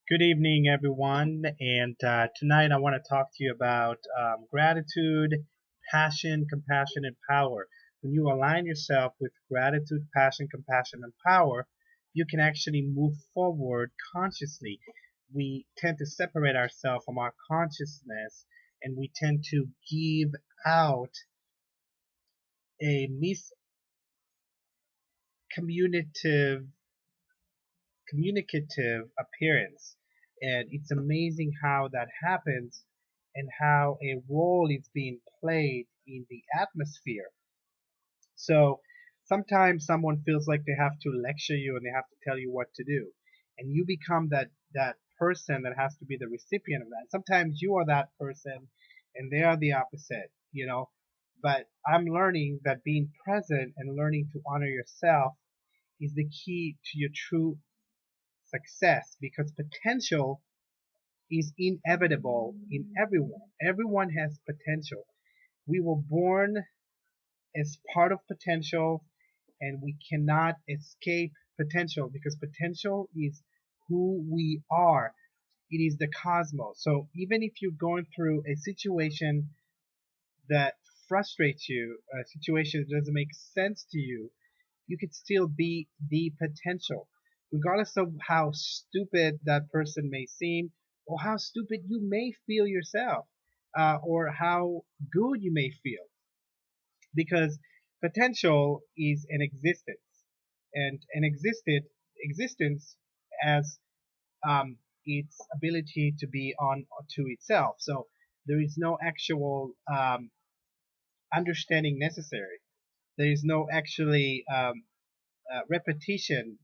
Good evening, everyone. And tonight I want to talk to you about gratitude, passion, compassion, and power. When you align yourself with gratitude, passion, compassion, and power, you can actually move forward consciously. We tend to separate ourselves from our consciousness and we tend to give out a miscommunicative communicative appearance. And it's amazing how that happens and how a role is being played in the atmosphere. So sometimes someone feels like they have to lecture you and they have to tell you what to do. And you become that person that has to be the recipient of that. Sometimes you are that person and they are the opposite. But I'm learning that being present and learning to honor yourself is the key to your true success because potential is inevitable in everyone. Everyone has potential. We were born as part of potential and we cannot escape potential because potential is who we are. It is the cosmos. So even if you're going through a situation that frustrates you, a situation that doesn't make sense to you, you could still be the potential, regardless of how stupid that person may seem, or how stupid you may feel yourself, or how good you may feel, because potential is an existence, and an existence as its ability to be on to itself. So there is no actual understanding necessary. There is no actually repetition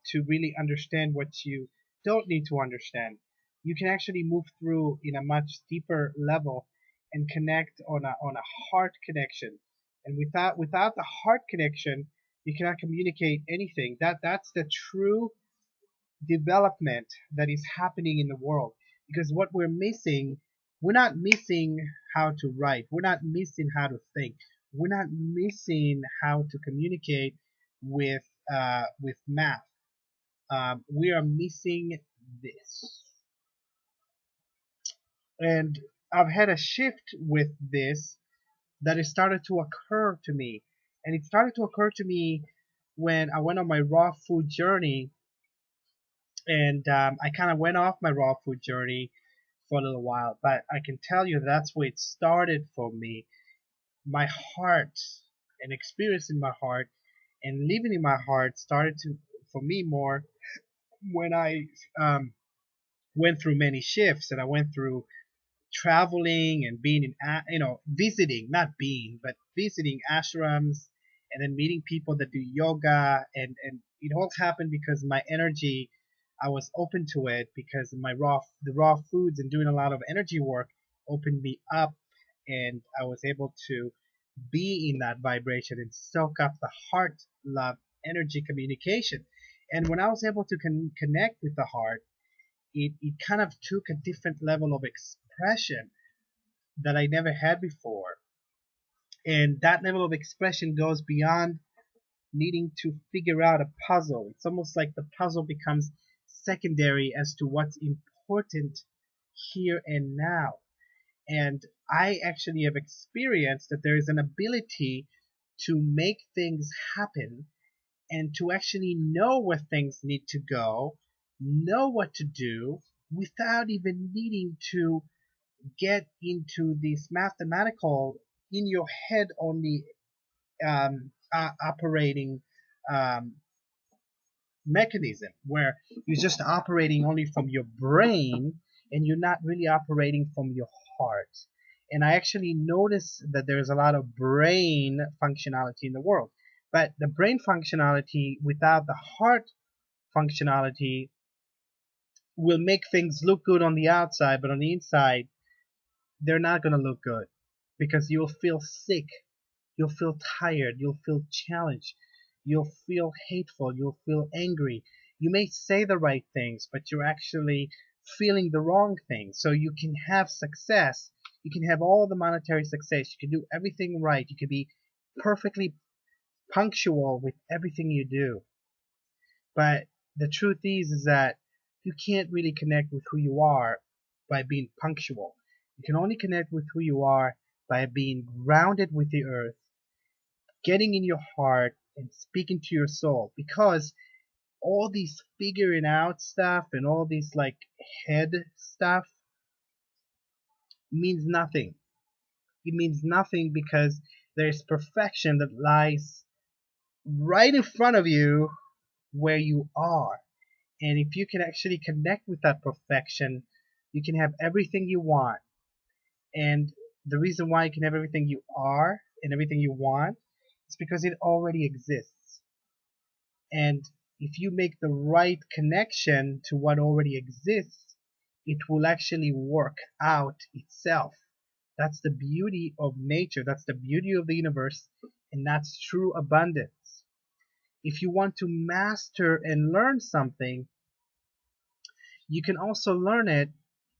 to really understand what you don't need to understand. You can actually move through in a much deeper level and connect on a heart connection. And without the heart connection, you cannot communicate anything. That's the true development that is happening in the world. Because what we're not missing how to write. We're not missing how to think. We're not missing how to communicate with math. We are missing this. And I've had a shift with this that it started to occur to me. And it started to occur to me when I went on my raw food journey. And I kind of went off my raw food journey for a little while. But I can tell you that's where it started for me. My heart and experiencing my heart and living in my heart started to, for me, more when I went through many shifts and I went through traveling and being in, visiting, not being, but visiting ashrams and then meeting people that do yoga. And it all happened because my energy, I was open to it because the raw foods and doing a lot of energy work opened me up and I was able to be in that vibration and soak up the heart, love, energy communication. And when I was able to connect with the heart, it kind of took a different level of expression that I never had before. And that level of expression goes beyond needing to figure out a puzzle. It's almost like the puzzle becomes secondary as to what's important here and now. And I actually have experienced that there is an ability to make things happen and to actually know where things need to go, know what to do without even needing to get into this mathematical in your head only operating um, mechanism where you're just operating only from your brain and you're not really operating from your heart. And I actually notice that there's a lot of brain functionality in the world, but the brain functionality without the heart functionality will make things look good on the outside, but on the inside, they're not going to look good because you'll feel sick, you'll feel tired, you'll feel challenged, you'll feel hateful, you'll feel angry. You may say the right things, but you're actually feeling the wrong things. So you can have success, you can have all the monetary success, you can do everything right, you can be perfectly punctual with everything you do. But the truth is that you can't really connect with who you are by being punctual. You can only connect with who you are by being grounded with the earth, getting in your heart and speaking to your soul. Because all these figuring out stuff and all these like head stuff means nothing. It means nothing because there's perfection that lies right in front of you where you are. And if you can actually connect with that perfection, you can have everything you want. And the reason why you can have everything you are and everything you want is because it already exists. And if you make the right connection to what already exists, it will actually work out itself. That's the beauty of nature. That's the beauty of the universe. And that's true abundance. If you want to master and learn something, you can also learn it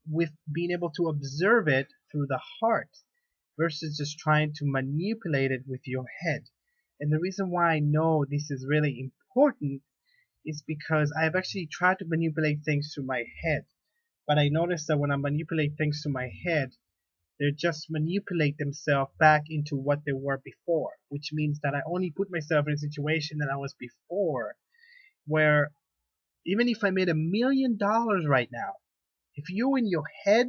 with being able to observe it through the heart versus just trying to manipulate it with your head. And the reason why I know this is really important is because I've actually tried to manipulate things through my head. But I noticed that when I manipulate things through my head, they just manipulate themselves back into what they were before, which means that I only put myself in a situation that I was before, where even if I made $1 million right now, if you in your head,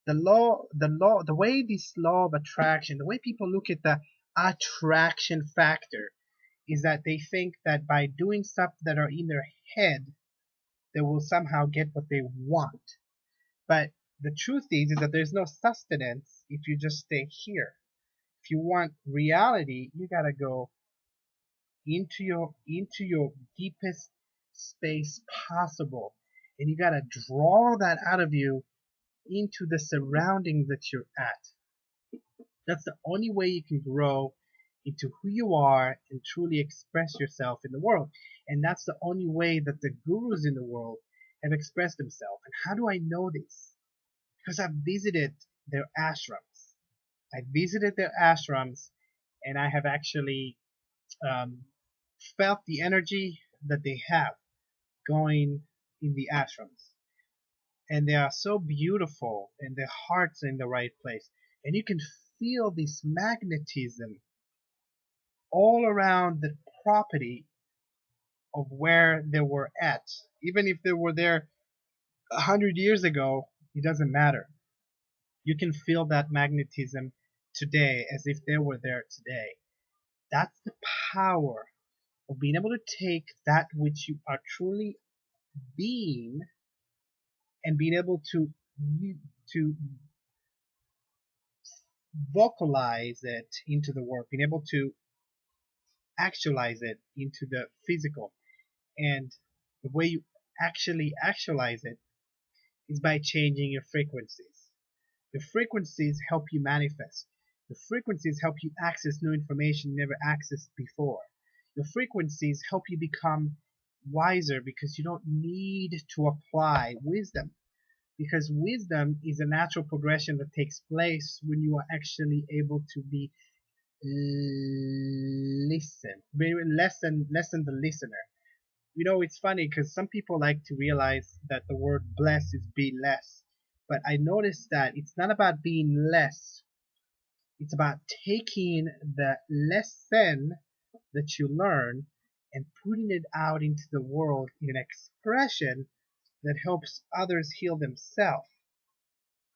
the way this law of attraction, the way people look at the attraction factor is that they think that by doing stuff that are in their head, they will somehow get what they want. But the truth is that there's no sustenance if you just stay here. If you want reality, you gotta go into your deepest space possible, and you gotta draw that out of you into the surroundings that you're at. That's the only way you can grow into who you are and truly express yourself in the world. And that's the only way that the gurus in the world have expressed themselves. And how do I know this? Because I've visited their ashrams. I visited their ashrams, and I have actually um, felt the energy that they have going in the ashrams. And they are so beautiful, and their hearts are in the right place. And you can feel this magnetism all around the property of where they were at. Even if they were there 100 years ago, it doesn't matter. You can feel that magnetism today as if they were there today. That's the power of being able to take that which you are truly being and being able to vocalize it into the work, being able to actualize it into the physical. And the way you actually actualize it is by changing your frequencies. The frequencies help you manifest. The frequencies help you access new information you never accessed before. The frequencies help you become wiser because you don't need to apply wisdom. Because wisdom is a natural progression that takes place when you are actually able to be listen the listener. You know, it's funny because some people like to realize that the word bless is be less. But I noticed that it's not about being less. It's about taking the lesson that you learn and putting it out into the world in an expression that helps others heal themselves.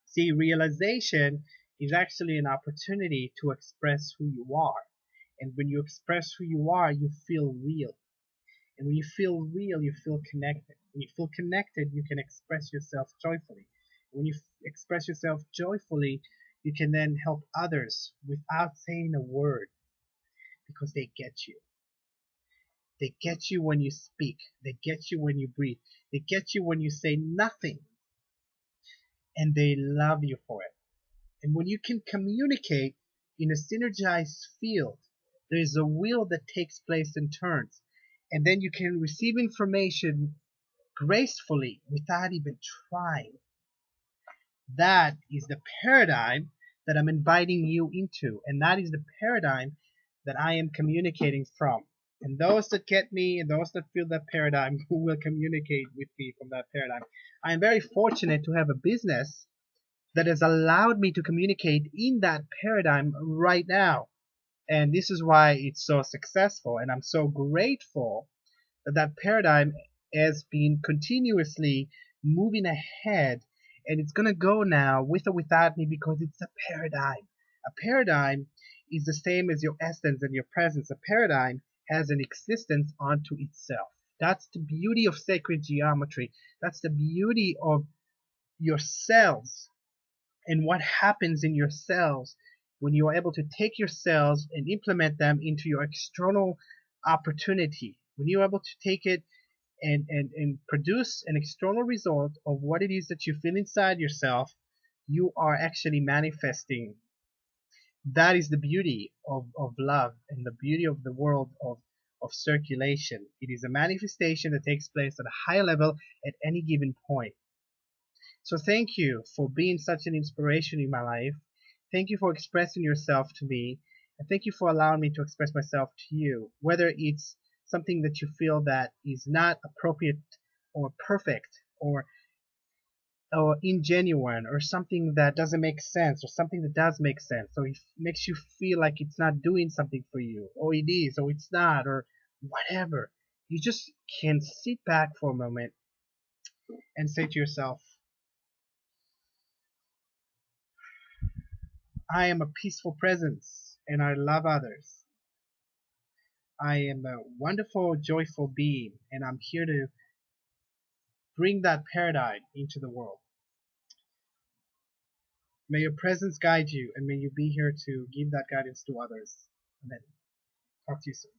See, realization is actually an opportunity to express who you are. And when you express who you are, you feel real. And when you feel real, you feel connected. When you feel connected, you can express yourself joyfully. When you express yourself joyfully, you can then help others without saying a word because they get you. They get you when you speak. They get you when you breathe. They get you when you say nothing. And they love you for it. And when you can communicate in a synergized field, there is a wheel that takes place and turns. And then you can receive information gracefully without even trying. That is the paradigm that I'm inviting you into. And that is the paradigm that I am communicating from. And those that get me, and those that feel that paradigm, who will communicate with me from that paradigm. I am very fortunate to have a business that has allowed me to communicate in that paradigm right now. And this is why it's so successful. And I'm so grateful that that paradigm has been continuously moving ahead. And it's going to go now with or without me because it's a paradigm. A paradigm is the same as your essence and your presence. A paradigm has an existence unto itself. That's the beauty of sacred geometry. That's the beauty of your cells and what happens in your cells when you are able to take your cells and implement them into your external opportunity. When you're able to take it and produce an external result of what it is that you feel inside yourself, you are actually manifesting. That is the beauty of love and the beauty of the world of circulation. It is a manifestation that takes place at a higher level at any given point. So thank you for being such an inspiration in my life. Thank you for expressing yourself to me. And thank you for allowing me to express myself to you. Whether it's something that you feel that is not appropriate or perfect or ingenuine or something that doesn't make sense or something that does make sense. So it makes you feel like it's not doing something for you or it is or it's not or whatever. You just can sit back for a moment and say to yourself, I am a peaceful presence and I love others. I am a wonderful, joyful being and I'm here to bring that paradigm into the world. May your presence guide you and may you be here to give that guidance to others. Amen. Talk to you soon.